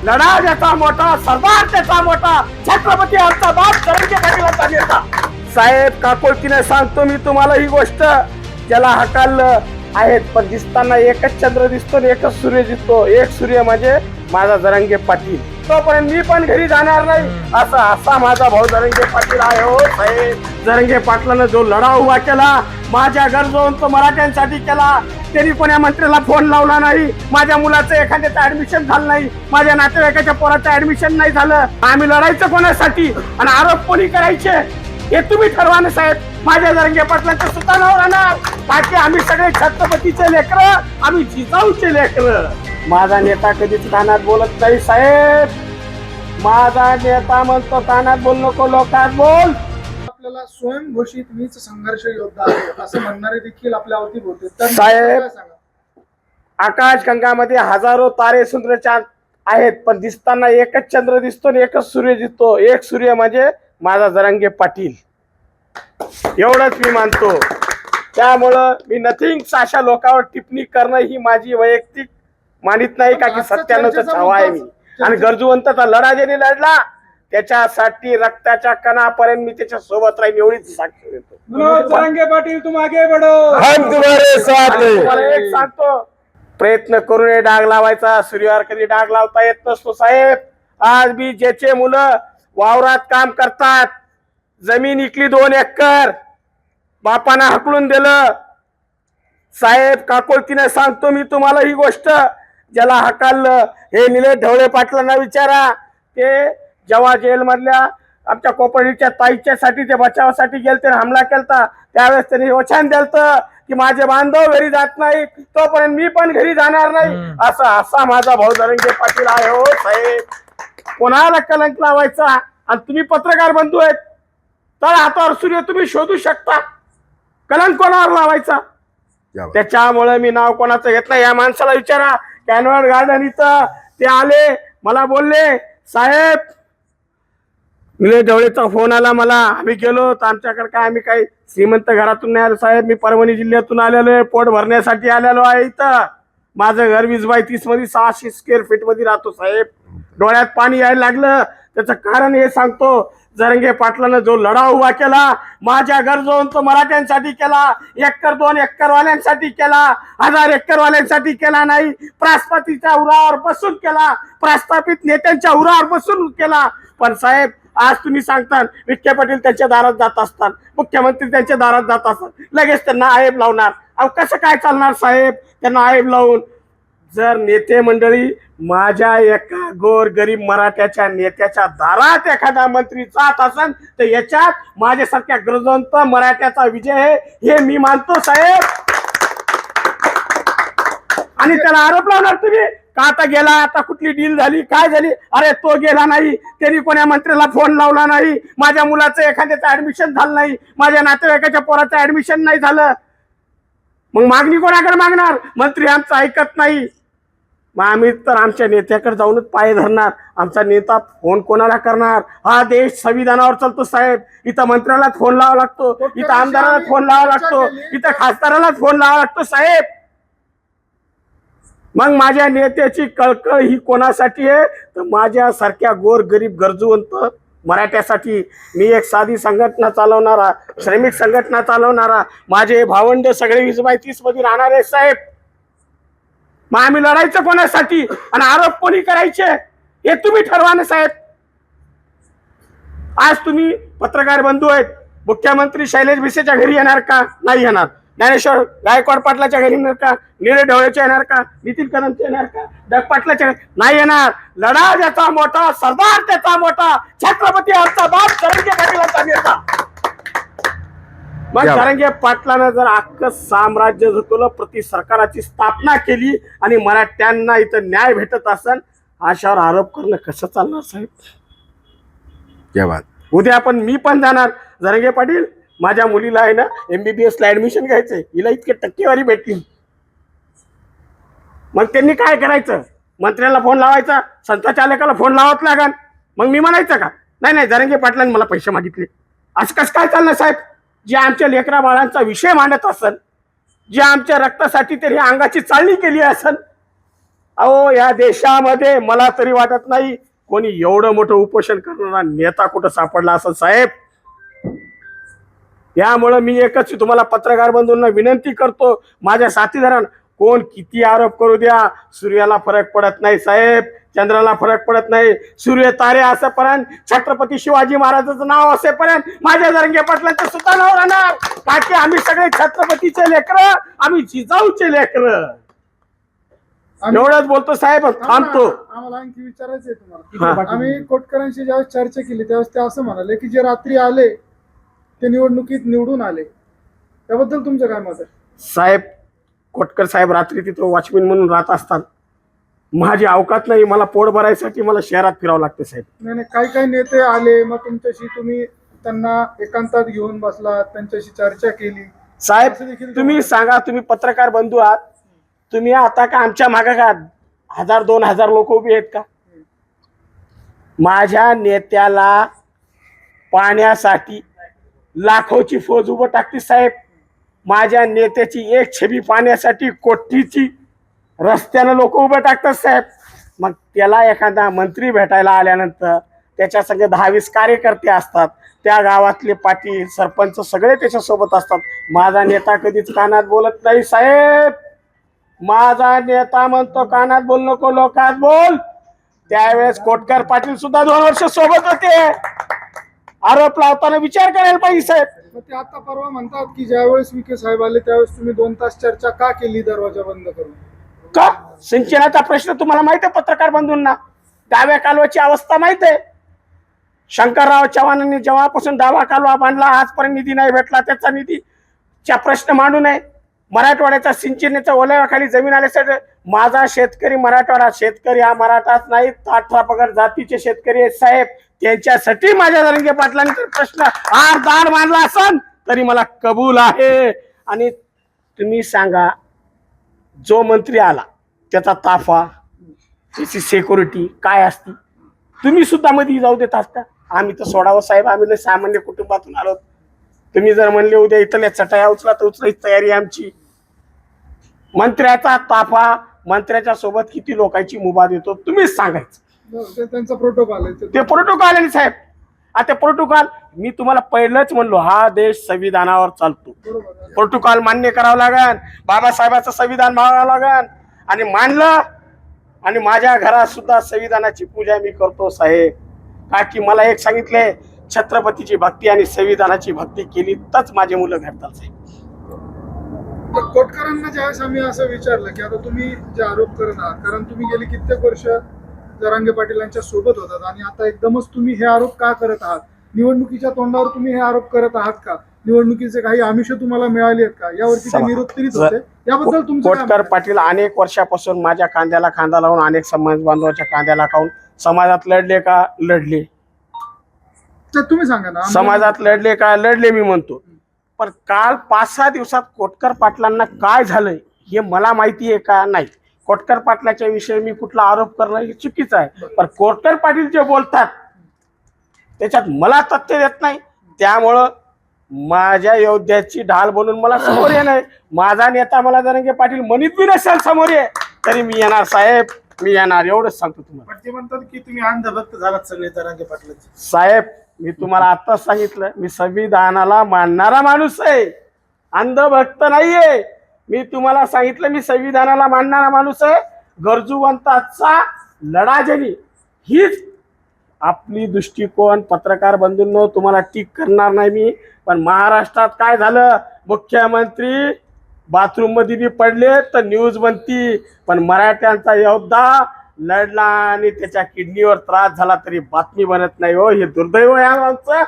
लढा ज्याचा मोठा, सरदार त्याचा मोठा, छत्रपती आमचा बाप जरंगे पाटीलांचा नेता. साहेब काकोळतीने सांगतो मी तुम्हाला ही गोष्ट, ज्याला हकाललं आहेत पण दिसताना एकच चंद्र दिसतो आणि एकच सूर्य दिसतो. एक सूर्य म्हणजे माझा जरंगे पाटील. तोपर्यंत मी पण घरी जाणार नाही असा माझा भाऊ जरंगे पाटील आहे. हो साहेब, जरंगे पाटलानं जो लढा उभा केला, माझ्या गरजवंत मराठ्यांसाठी केला. त्यांनी कोण्या मंत्र्याला फोन लावला नाही, माझ्या मुलाचं एखाद्याचं ऍडमिशन झालं नाही, माझ्या नातेवाईकाच्या पोराचं ऍडमिशन नाही झालं. आम्ही लढायचं कोणासाठी आणि आरोप कोणी करायचे हे तुम्ही ठरवा ना साहेब. माझ्या जरंगे पाटलांच्या सुतानावर राहणार, बाकी आम्ही सगळे छत्रपतीचे लेकर, आम्ही जिजाऊचे लेकर. माझा नेता कधीच कानात बोलत नाही साहेब. माझा नेता म्हणतो कानात बोल नको लोकात बोल. आपल्याला स्वयंघोषित मीच संघर्ष योद्धा आहे असं म्हणणारे देखील आपल्या अवतीभोवती तर साहेब, काय सांगा? आकाशगंगामध्ये हजारो तारे सुंदर चांद आहेत पण दिसताना एकच चंद्र दिसतो आणि एकच सूर्य दिसतो. एक सूर्य म्हणजे माझा जरंगे पाटील. एवढंच मी मानतो. त्यामुळं मी नथिंग अशा लोकांवर टिप्पणी करणं ही माझी वैयक्तिक मानित नाही का की सत्यानंच हवा आहे मी. आणि गरजूवंताचा लढा ज्याने लढला त्याच्यासाठी रक्ताच्या कणापर्यंत मी त्याच्या सोबत राहीन एवढीच साक्ष देतो. जरंगे पाटील तुम आगे बढ़ो, हम तुम्हारे साथ हैं. तुम्हाला एक सांगतो, प्रयत्न करून डाग लावायचा, सूर्यावर कधी डाग लावता येत नसतो साहेब. आज बी ज्याचे मुलं वावरात काम करतात, जमीन इकली 2 एकर, बापानं हकलून दिलं. साहेब काकोळतीने सांगतो मी तुम्हाला ही गोष्ट, ज्याला हकाललं हे निलेश ढवळे पाटलांना विचारा. ते जेव्हा जेल मधल्या आमच्या कोपरडीच्या ताईच्यासाठी ते बचावासाठी गेलते, हमला केलता, त्यावेळेस त्यांनी वचन दिलं की माझे बांधव घरी जात नाही तोपर्यंत मी पण घरी जाणार नाही असा माझा भाऊ जरंगे पाटील आहे. हो साहेब, कोणाला कलंक लावायचा? आणि तुम्ही पत्रकार बंधू आहेत, तर हातावर सूर्य तुम्ही शोधू शकता, कलंक कोणावर लावायचा? त्याच्यामुळे मी नाव कोणाचं घेत नाही. या माणसाला विचारा, कॅनवड गार्डन इथं ते आले, मला बोलले साहेब निलेश ढवळेचा फोन आला मला, आम्ही गेलो तर आमच्याकडे काय, आम्ही काही श्रीमंत घरातून नाही आलो साहेब, मी परभणी जिल्ह्यातून आलेलो आहे, पोट भरण्यासाठी आलेलो आहे इथं. माझं घर 20/30 मध्ये 600 स्क्वेअर फीट मध्ये राहतो साहेब. डोळ्यात पाणी यायला लागलं. त्याचं कारण हे सांगतो, जरंगे पाटलानं जो लढा उभा केला, माझ्या गरजवंत मराठ्यांसाठी केला, 1-2 एकर वाल्यांसाठी केला, 1000 एकर वाल्यांसाठी केला नाही, प्रस्थापितच्या उरावर बसून केला, प्रस्थापित नेत्यांच्या उरावर बसून केला. पण साहेब, आज तुम्ही सांगता विखे पाटील त्यांच्या दारात जात असतात, मुख्यमंत्री त्यांच्या दारात जात असतात, लगेच त्यांना आयब लावणार. अहो कसं काय चालणार साहेब त्यांना आयब लावून? जर नेते मंडळी माझ्या एका गोर गरीब मराठ्याच्या नेत्याच्या दारात एखादा मंत्री जात असेल तर याच्यात माझ्यासारख्या गरजवंत मराठ्याचा विजय आहे हे मी मानतो साहेब. आणि त्याला आरोप लावणार तुम्ही का आता गेला, आता कुठली डील झाली, काय झाली? अरे तो गेला नाही, त्यांनी कोण्या मंत्र्याला फोन लावला नाही, माझ्या मुलाचं एखाद्याचं ऍडमिशन झालं नाही, माझ्या नातेवाईकाच्या पोराचं ऍडमिशन नाही झालं. मग मागणी कोणाकडे मागणार? मंत्री आमचं ऐकत नाही. मग आम्ही तर आमच्या नेत्याकडे जाऊनच पाय धरणार. आमचा नेता फोन कोणाला करणार? हा देश संविधानावर चालतो साहेब. इथं मंत्र्याला फोन लावा लागतो, इथं आमदाराला फोन लावा लागतो, इथं खासदाराला फोन लावा लागतो साहेब. मग माझ्या नेत्याची कळकळ ही कोणासाठी आहे? तर माझ्यासारख्या गोर गरीब गरजूवंत मराठ्यासाठी. मी एक साधी संघटना चालवणारा, श्रमिक संघटना चालवणारा, माझे भावंड सगळे 20/30 मध्ये राहणार आहे साहेब. मग आम्ही लढायचं कोणासाठी आणि आरोप कोणी करायचे हे तुम्ही ठरवा ना साहेब. आज तुम्ही पत्रकार बंधू आहेत, मुख्यमंत्री शैलेश भिसेच्या घरी येणार का? नाही येणार. ज्ञानेश्वर गायकवाड पाटलाच्या घरी येणार का? निलेश ढवळेच्या येणार का? नितीन कदमच्या येणार का? डग पाटलाच्या नाही येणार. लढा ज्याचा मोठा, सरदार त्याचा मोठा, छत्रपती आमचा बाप जरंगे पाटीलांचा नेता. मग जरंगे पाटलानं जर अख्खं साम्राज्य झुकवलं, प्रति सरकाराची स्थापना केली आणि मराठ्यांना इथं न्याय भेटत असेल, अशावर आरोप करणं कसं चालणार साहेब? उद्या पण मी पण जाणार. जरंगे पाटील, माझ्या मुलीला आहे ना MBBS ला ऍडमिशन घ्यायचंय, हिला इतके टक्केवारी भेटली. मग त्यांनी काय करायचं? मंत्र्याला फोन लावायचा, संचालकाला फोन लावत लागल. मग मी म्हणायचं का नाही जरंगे पाटलांनी मला पैसे मागितले? असं कसं काय चालणार साहेब? जे आमच्या लेकरा बाळांचा विषय मांडत असेल, जे आमच्या रक्तासाठी तरी अंगाची चालणी केली असेल, अहो या देशामध्ये मला तरी वाटत नाही कोणी एवढं मोठं उपोषण करणारा नेता कुठं सापडला असं साहेब. यामुळं मी एकच तुम्हाला पत्रकार बंधूंना विनंती करतो, माझ्या साथीदारांना, कोण किती आरोप करू द्या, सूर्याला फरक पडत नाही साहेब, चंद्राला फरक पडत नाही. सूर्य तारे असेपर्यंत, छत्रपती शिवाजी महाराजांचं नाव असेपर्यंत माझ्या जरांगे पाटलांचं सुद्धा नाव राहणार. बाकी आम्ही सगळे छत्रपतीचे लेकरं, आम्ही जिजाऊचे लेकरं. एवढंच बोलतो साहेब, थांबतो. आम्हाला आणखी विचारायचं आहे तुम्हाला. आम्ही कोटकरांशी ज्यावेळेस चर्चा केली त्यावेळेस ते असं म्हणाले की जे रात्री आले ते निवडणुकीत निवडून आले, त्याबद्दल तुमचं काय मत आहे? साहेब कोटकर साहेब रात्री तिथं वॉचमॅन म्हणून राहत असतात. माझी अवकात नाही, मला पोट भरायसाठी मला शहरात फिरावं लागतं साहेब. नाही नाही, काही काही नेते आले, मग तुमच्याशी तुम्ही त्यांना एकांतात घेऊन बसला, त्यांच्याशी चर्चा केली साहेब. असं देखील तुम्ही सांगा, तुम्ही पत्रकार बंधू आहात, तुम्ही आता का आमच्या मागे का 1000-2000 लोक उभी आहेत का? माझ्या नेत्याला पाण्यासाठी लाखोची फौज उभं टाकते साहेब. माझ्या नेत्याची एक छबी पाण्यासाठी कोटीची रस्त्यानं लोक उभं टाकतात साहेब. मग त्याला एखादा मंत्री भेटायला आल्यानंतर त्याच्या सगळे 10-20 कार्यकर्ते असतात, त्या गावातले पाटील सरपंच सगळे त्याच्यासोबत असतात. माझा नेता कधीच कानात बोलत नाही साहेब. माझा नेता म्हणतो कानात बोल नको लोकात बोल. त्यावेळेस कोटकर पाटील सुद्धा 2 वर्ष सोबत होते. आरोप लावताना विचार करायला पाहिजे साहेब. मग ते आता परवा म्हणतात की ज्यावेळेस विखे साहेब आले त्यावेळेस तुम्ही 2 तास चर्चा का केली दरवाजा बंद करून? का? सिंचनाचा प्रश्न तुम्हाला माहिती आहे पत्रकार बंधूंना? डाव्या कालव्याची अवस्था माहित आहे. शंकरराव चव्हाणांनी जेव्हापासून डावा कालवा बांधला आजपर्यंत निधी नाही भेटला. त्याचा निधीचा प्रश्न मांडू नये. मराठवाड्याचा सिंचनाच्या ओलाव्याखाली जमीन आल्यासाठी माझा शेतकरी मराठवाडा, शेतकरी हा मराठाच नाही, 18 पगड जातीचे शेतकरी आहेत साहेब. त्यांच्यासाठी माझ्या जरांगे पाटलांनी प्रश्न दार मांडला असन तरी मला कबूल आहे. आणि तुम्ही सांगा, जो मंत्री आला त्याचा ताफा, त्याची सिक्युरिटी काय असती? तुम्ही सुद्धा मध्ये जाऊ देत असता? आम्ही तर सोडावं साहेब, आम्ही लय सामान्य कुटुंबातून आलो. तुम्ही जर म्हणले उद्या इथल्या चटाया उचला तर उचलायची तयारी आमची. मंत्र्याचा ताफा, मंत्र्याच्या सोबत किती लोकांची मुभा देतो तुम्हीच सांगायचं. त्यांचा प्रोटोकॉल आहे ते प्रोटोकॉल आहे साहेब. आता प्रोटोकॉल मी तुम्हाला पहिलंच म्हणलो, हा देश संविधानावर चालतो. बरोबर. प्रोटोकॉल मान्य करावं लागेल, बाबासाहेबांचं संविधान मागावं लागेल. आणि मानलं, आणि माझ्या घरात सुद्धा संविधानाची पूजा मी करतो साहेब. का की मला एक सांगितलंय, छत्रपतीची भक्ती आणि संविधानाची भक्ती केली तरच माझे मुलं घडतात साहेब. तर कोटकरांना ज्यावेळेस आम्ही असं विचारलं की आता तुम्ही जे आरोप करत आहात, कारण तुम्ही गेली कित्येक वर्ष जरांगे पाटीलांच्या सोबत होतात आणि आता एकदमच तुम्ही हे आरोप का करत आहात? निवडणुकीच्या तोंडावर तुम्ही हे आरोप करत आहात का? निवडणुकीचे काही आमिष तुम्हाला मिळाली आहेत का? यावरती ते निरुत्तरित होते. याबद्दल तुमचं काय कोटकर पाटील अनेक वर्षापासून माझ्या कांद्याला खांदा लावून, अनेक समाज बांधवाच्या कांद्याला खाऊन समाजात लढले का? लढले. तर तुम्ही सांगा ना. समाजात लढले का? लढले मी म्हणतो. पण काल 5-6 दिवसात कोटकर पाटलांना काय झालंय हे मला माहिती आहे का? नाही. कोटकर पाटलाच्या विषयी मी कुठला आरोप करणं हे चुकीचं आहे. पण कोटकर पाटील जे बोलतात त्याच्यात मला तथ्य देत नाही. त्यामुळं माझ्या योद्ध्याची ढाल बनून मला समोर येणार. माझा नेता मला जरांगे पाटील म्हणत बी नसेल समोर ये तरी मी येणार साहेब, मी येणार. एवढंच सांगतो तुम्हाला. पण ते म्हणतात की तुम्ही अंधभक्त झालात सगळे जरांगे पाटलांचे. साहेब मी तुम्हाला आताच सांगितलं, मी संविधानाला मानणारा माणूस आहे, अंधभक्त नाहीये. मी तुम्हाला सांगितलं, मी संविधानाला मानणारा माणूस आहे. गरजूवंताचा लढा जनी हीच आपली दृष्टिकोन. पत्रकार बंधूंनो, तुम्हाला टीक करणार नाही मी. पण महाराष्ट्रात काय झालं? मुख्यमंत्री बाथरूम मध्ये बी पडले तर न्यूज बनती, पण मराठ्यांचा योद्धा लढला आणि त्याच्या किडनीवर त्रास झाला तरी बातमी बनत नाही. हो, हे दुर्दैव आहे आमचं.